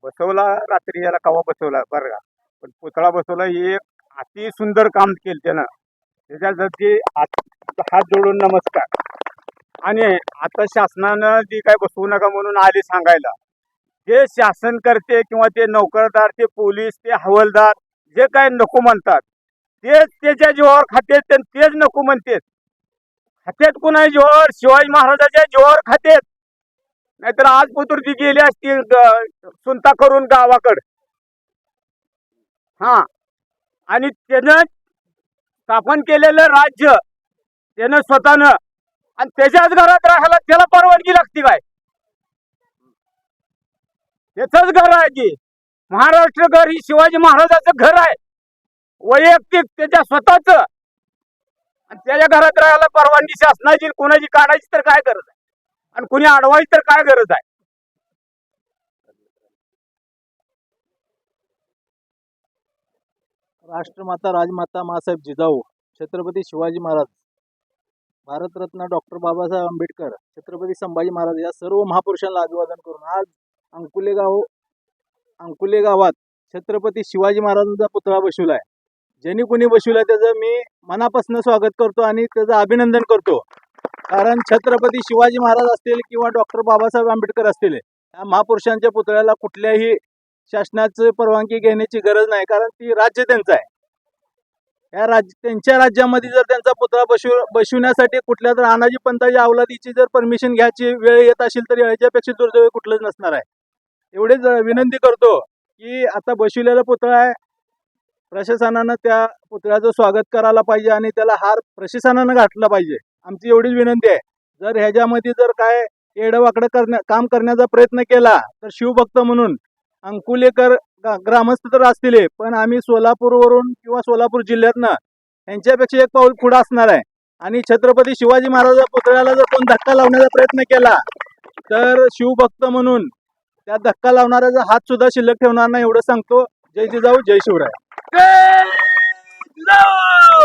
बसवला रात्री याला कवा बसवला बरं का. पण पुतळा बसवला हे एक अति सुंदर काम केलं त्यानं. त्याच्यासाठी हात जोडून नमस्कार. आणि आता शासनानं जी काय बसवू नका म्हणून आली सांगायला, जे शासन करते किंवा ते नोकरदार, ते पोलीस, ते हवालदार जे काय नको म्हणतात तेच त्याच्या जीवावर खातेत आणि तेच नको म्हणतेत. खातेत कुणाच्या जीवावर? शिवाजी महाराजाच्या जीवावर खातेत. नाहीतर आज पुतुरची गेली असती सुनता करून गावाकड. हा, आणि त्यानं स्थापन केलेलं राज्य त्यानं स्वतःनं, आणि त्याच्याच घरात राहायला त्याला परवानगी लागते काय? त्याचंच घर आहे की महाराष्ट्र घर, ही शिवाजी महाराजाचं घर आहे वैयक्तिक त्याच्या स्वतःच. आणि त्याच्या घरात राहायला परवानगी शासनाची कोणाची काढायची तर काय गरज आहे? आणि कुणी अडवायची तर काय गरज आहे? राष्ट्रमाता राजमाता मासाहेब जिजाऊ छत्रपती शिवाजी महाराज, भारतरत्न डॉक्टर बाबासाहेब आंबेडकर, छत्रपती संभाजी महाराज या सर्व महापुरुषांना अभिवादन करून आज अंकुले गावात छत्रपती शिवाजी महाराजांचा पुतळा बसवला आहे. ज्यांनी कोणी बसवला त्याचं मी मनापासून स्वागत करतो आणि त्याचं अभिनंदन करतो. कारण छत्रपती शिवाजी महाराज असतील किंवा डॉक्टर बाबासाहेब आंबेडकर असतील, या महापुरुषांच्या पुतळ्याला कुठल्याही शासनाची परवानगी घेण्याची गरज नाही, कारण ती राज्य त्यांचं आहे. त्यांच्या राज्यामध्ये जर त्यांचा पुतळा बसवण्यासाठी कुठल्या तर अनाजी पंथाच्या अवलादीची जर परमिशन घ्यायची वेळ येत असेल तर याच्यापेक्षा दुर्दैव कुठलंच नसणार आहे. एवढेच विनंती करतो की आता बसविलेला पुतळा आहे, प्रशासनानं त्या पुतळ्याचं स्वागत करायला पाहिजे आणि त्याला हार प्रशासनानं घातला पाहिजे. आमची एवढीच विनंती आहे. जर ह्याच्यामध्ये जर काय येडवाकडं काम करण्याचा प्रयत्न केला तर शिवभक्त म्हणून अंकुलेकर ग्रामस्थ तर असतील, पण आम्ही सोलापूरवरून किंवा सोलापूर जिल्ह्यातनं यांच्यापेक्षा एक पाऊल पुढे असणार आहे. आणि छत्रपती शिवाजी महाराज पुतळ्याला जर कोण धक्का लावण्याचा प्रयत्न केला तर शिवभक्त म्हणून त्या धक्का लावणाऱ्याचा हात सुद्धा शिल्लक ठेवणार नाही, एवढं सांगतो. जय जिजाऊ, जय शिवराय.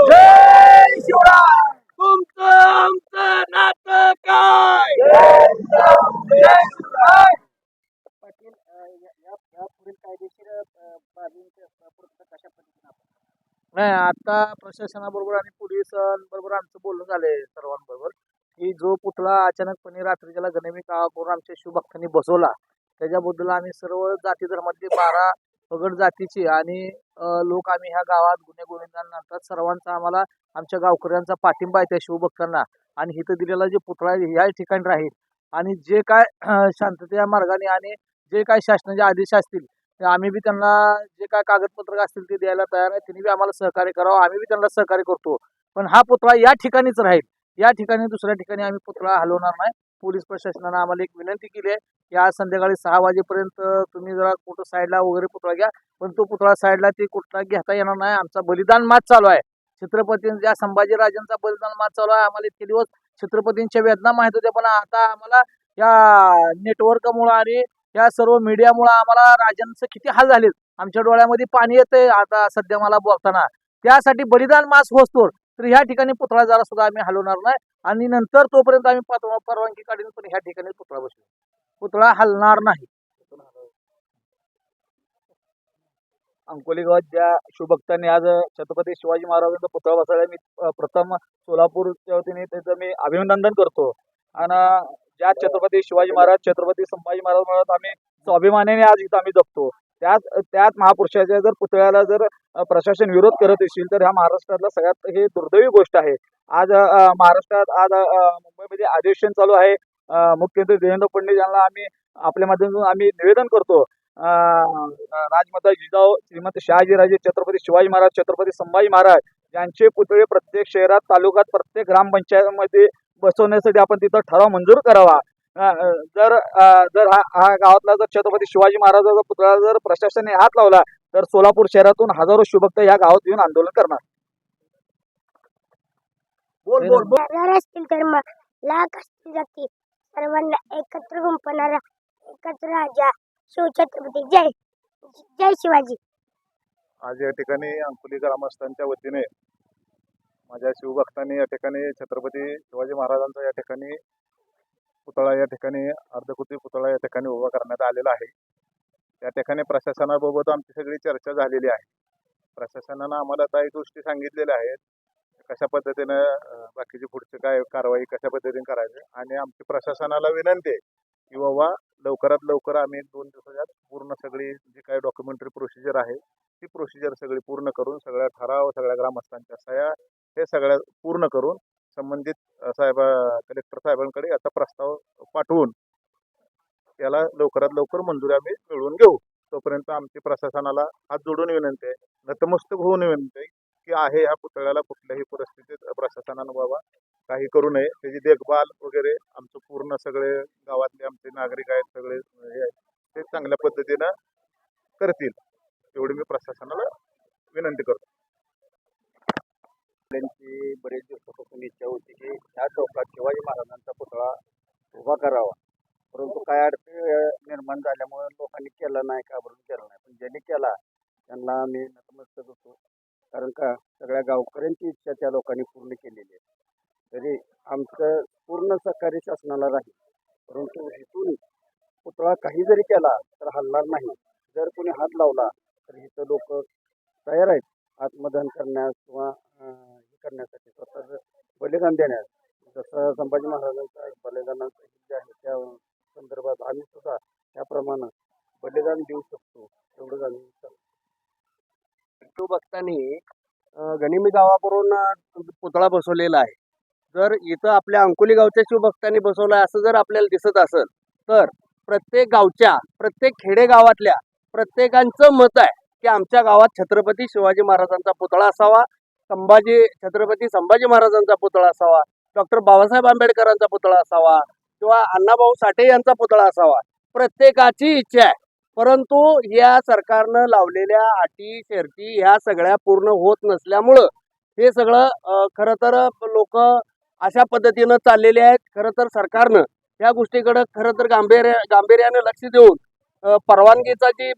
जय शिवराय. तुमचं आमचं नातं काय? पाटील, या पुढील कायदेशीर बाबींच्या पूर्तता कशा पद्धतीने आपण? नाही, आता प्रशासनाबरोबर आणि पोलिसांबरोबर आमचं बोलणं झालंय सर्वांबरोबर की जो पुतळा अचानकपणे रात्रीच्याला गनिमी काळा करून आमच्या शिवभक्तांनी बसवला त्याच्याबद्दल आम्ही सर्व जाती धर्मातले 12 पगड जातीचे आणि लोक आम्ही ह्या गावात गुन्हे गोविंदांना सर्वांचा आम्हाला आमच्या गावकऱ्यांचा पाठिंबा आहे त्या शिवभक्तांना. आणि इथं दिलेला जे पुतळा आहे ह्या ठिकाणी राहील. आणि जे काय शांततेच्या मार्गाने आणि जे काय शासनाचे आदेश असतील ते आम्ही बी त्यांना जे काय कागदपत्र असतील ते द्यायला तयार आहे. त्यांनी बी आम्हाला सहकार्य करावं, आम्ही बी त्यांना सहकार्य करतो. पण हा पुतळा या ठिकाणीच राहील. या ठिकाणी दुसऱ्या ठिकाणी आम्ही पुतळा हलवणार नाही. पोलीस प्रशासनानं आम्हाला एक विनंती केली आहे की आज संध्याकाळी 6 वाजेपर्यंत तुम्ही जरा कुठं साईडला वगैरे पुतळा घ्या, पण तो पुतळा साईडला ते कुठला घेता येणार नाही. आमचा बलिदान माच चालू आहे. छत्रपतींच्या संभाजीराजांचा बलिदान माच चालू आहे. आम्हाला इतके दिवस छत्रपतींच्या वेदना माहित होत्या, पण आता आम्हाला या नेटवर्कमुळे आणि या सर्व मीडियामुळे आम्हाला राजांचं किती हाल झालेत. आमच्या डोळ्यामध्ये पाणी येतंय आता सध्या मला बोलताना. त्यासाठी बलिदान मास होतो तर ह्या ठिकाणी पुतळा जरा सुद्धा आम्ही हलवणार नाही. आणि नंतर तोपर्यंत आम्ही परवानगी काढून पण ह्या ठिकाणी पुतळा बसवू. पुतळा हलणार नाही. अंकोली गावात ज्या शिवभक्तांनी आज छत्रपती शिवाजी महाराजांचा पुतळा बसवला, मी प्रथम सोलापूरच्या वतीने त्याचं मी अभिनंदन करतो. आणि ज्या छत्रपती शिवाजी महाराज, छत्रपती संभाजी महाराज म्हणून आम्ही स्वाभिमानाने आज इथं आम्ही जगतो, त्याच महापुरुषाच्या जर पुतळ्याला जर प्रशासन विरोध करत असेल तर ह्या महाराष्ट्रातला सगळ्यात हे दुर्दैवी गोष्ट आहे. आज महाराष्ट्रात आज मुंबईमध्ये अधिवेशन चालू आहे. मुख्यमंत्री देवेंद्र फडणवीस यांना आम्ही आपल्या माध्यमातून आम्ही निवेदन करतो, राजमाता जिजाऊ श्रीमंत शहाजीराजे छत्रपती शिवाजी महाराज, छत्रपती संभाजी महाराज यांचे पुतळे प्रत्येक शहरात, तालुक्यात, प्रत्येक ग्रामपंचायतीमध्ये बसवण्यासाठी आपण तिथं ठराव मंजूर करावा. जर हा गावातला जर छत्रपती शिवाजी महाराजांचा पुतळा जर प्रशासनाने हात लावला तर सोलापूर शहरातून हजारो शिवभक्त या गावात येऊन आंदोलन करणार. असतील धर्म, लाख असतील जाती, सर्वांना एकत्र गुंफणारा एकत्र राजा शिवछत्रपती. जय जय शिवाजी. आज या ठिकाणी अंकुली ग्रामस्थांच्या वतीने माझ्या शिवभक्तांनी या ठिकाणी छत्रपती शिवाजी महाराजांचा या ठिकाणी पुतळा या ठिकाणी अर्धकृती पुतळा या ठिकाणी उभा करण्यात आलेला आहे. त्या ठिकाणी प्रशासनाबाबत आमची सगळी चर्चा झालेली आहे. प्रशासनानं आम्हाला काही गोष्टी सांगितलेल्या आहेत, कशा पद्धतीनं बाकीची पुढची काय कारवाई कशा पद्धतीने करायची. आणि आमची प्रशासनाला विनंती आहे की बाबा लवकरात लवकर आम्ही 2 दिवसात पूर्ण सगळी जी काही डॉक्युमेंटरी प्रोसिजर आहे ती प्रोसिजर सगळी पूर्ण करून सगळ्या ठराव सगळ्या ग्रामस्थांच्या सह्या हे सगळ्या पूर्ण करून संबंधित कलेक्टर साहेबांकडे याचा प्रस्ताव पाठवून त्याला लवकरात लवकर मंजुरी आम्ही मिळवून घेऊ. तोपर्यंत आमची प्रशासनाला हात जोडून विनंती आहे, नतमस्तक होऊन विनंती आहे की आहे ह्या पुतळ्याला कुठल्याही परिस्थितीत प्रशासनानं बाबा काही करू नये. त्याची देखभाल वगैरे आमचं पूर्ण सगळे गावातले आमचे नागरिक आहेत सगळे हे आहेत ते चांगल्या पद्धतीनं करतील एवढी मी प्रशासनाला विनंती करतो. त्यांची बरेच दिवसापासून इच्छा होती की ह्या चौकात शिवाजी महाराजांचा पुतळा उभा करावा, परंतु काय अडचणी निर्माण झाल्यामुळे लोकांनी केला नाही, घाबरून केला नाही. पण ज्यांनी केला त्यांना आम्ही नतमस्तक होतो, कारण का सगळ्या गावकऱ्यांची इच्छा त्या लोकांनी पूर्ण केलेली आहे. तरी आमचं पूर्ण सहकार्य शासनाला राहील, परंतु इथून पुतळा काही जरी केला तर हलणार नाही. जर कोणी हात लावला तर इथं लोक तयार आहेत आत्मदहन करण्यास किंवा हे करण्यासाठी स्वतःचं बलिदान देण्यास. जसं संभाजी महाराजांचा एक बलिदानाचं जे आहे त्या संदर्भात आम्ही सुद्धा त्याप्रमाणे बलिदान देऊ शकतो एवढंच आम्ही शिवभक्तांनी गनिमी गावावरून पुतळा बसवलेला आहे. जर इथं आपल्या अंकोली गावच्या शिवभक्तांनी बसवला असं जर आपल्याला दिसत असेल तर प्रत्येक गावच्या प्रत्येक खेडेगावातल्या प्रत्येकांचं मत आहे की आमच्या गावात छत्रपती शिवाजी महाराजांचा पुतळा असावा, छत्रपती संभाजी महाराजांचा पुतळा असावा, डॉक्टर बाबासाहेब आंबेडकरांचा पुतळा असावा किंवा अण्णाभाऊ साठे यांचा पुतळा असावा. प्रत्येकाची इच्छा आहे, परंतु या सरकारनं लावलेल्या अटी शर्ती ह्या सगळ्या पूर्ण होत नसल्यामुळं हे सगळं खरं तर लोक अशा पद्धतीनं चाललेले आहेत. खरं तर सरकारनं या गोष्टीकडं खरं तर गांभीर्यानं लक्ष देऊन परवानगीचा जी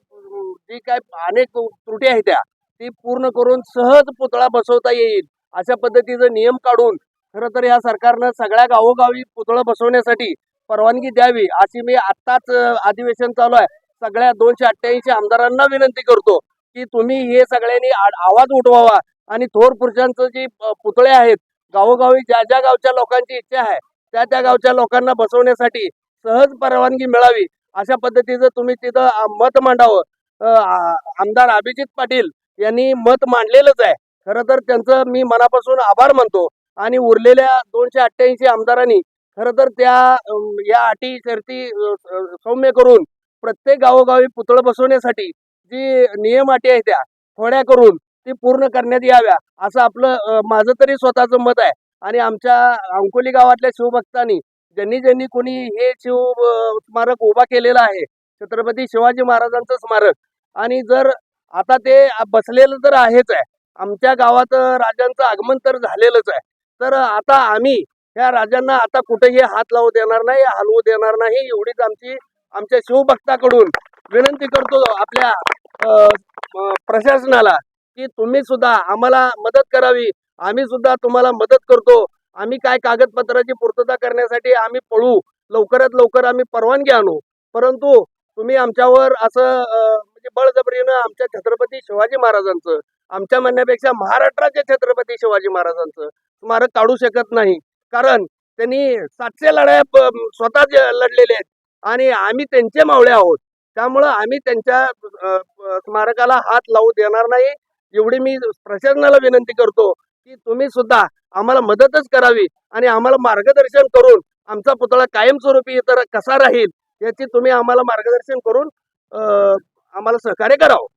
काय अनेक त्रुटी आहेत त्या ती पूर्ण करून सहज पुतळा बसवता येईल अशा पद्धतीचं नियम काढून खरं तर या सरकारनं सगळ्या गावोगावी पुतळा बसवण्यासाठी परवानगी द्यावी अशी मी आत्ताच अधिवेशन चालू आहे सगळ्या 288 आमदारांना विनंती करतो की तुम्ही हे सगळ्यांनी आवाज उठवावा आणि थोर पुरुषांचं जी पुतळे आहेत गावोगावी ज्या ज्या गावच्या लोकांची इच्छा आहे त्या त्या गावच्या लोकांना बसवण्यासाठी सहज परवानगी मिळावी अशा पद्धतीचं तुम्ही तिथं मत मांडावं. आमदार अभिजित पाटील यांनी मत मांडलेलंच आहे. खरं तर त्यांचं मी मनापासून आभार मानतो आणि उरलेल्या 288 आमदारांनी खरं तर या अटी शर्ती सौम्य करून प्रत्येक गावोगावी पुतळं बसवण्यासाठी जी नियम अटी आहेत त्या थोड्या करून ती पूर्ण करण्यात याव्या असं आपलं माझं तरी स्वतःचं मत आहे. आणि आमच्या अंकोली गावातल्या शिवभक्तांनी ज्यांनी कोणी हे स्मारक उभा केलेलं आहे छत्रपती शिवाजी महाराजांचं स्मारक आणि जर आता ते बसलेलं तर आहेच आहे, आमच्या गावात राजांचं आगमन तर झालेलंच आहे, तर आता आम्ही ह्या राजांना आता कुठेही हात लावू देणार नाही, हलवू देणार नाही एवढीच आमच्या शिवभक्ताकडून विनंती करतो आपल्या प्रशासनाला की तुम्ही सुद्धा आम्हाला मदत करावी. आम्ही सुद्धा तुम्हाला मदत करतो. आम्ही काय कागदपत्राची पूर्तता करण्यासाठी आम्ही पळू, लवकरात लवकर आम्ही परवानगी आणू, परंतु तुम्ही आमच्यावर असं म्हणजे बळजबरीनं आमच्या छत्रपती शिवाजी महाराजांचं आमच्या म्हणण्यापेक्षा महाराष्ट्राच्या छत्रपती शिवाजी महाराजांचं स्मारक काढू शकत नाही. कारण त्यांनी 700 लढाया स्वतः लढलेले आहेत आणि आम्ही त्यांचे मावळे आहोत. त्यामुळं आम्ही त्यांच्या स्मारकाला हात लावू देणार नाही एवढी मी प्रशासनाला विनंती करतो की तुम्ही सुद्धा आम्हाला मदतच करावी आणि आम्हाला मार्गदर्शन करून आमचा पुतळा कायमस्वरूपी इतर कसा राहील याची तुम्ही आम्हाला मार्गदर्शन करून आम्हाला सहकार्य करावं.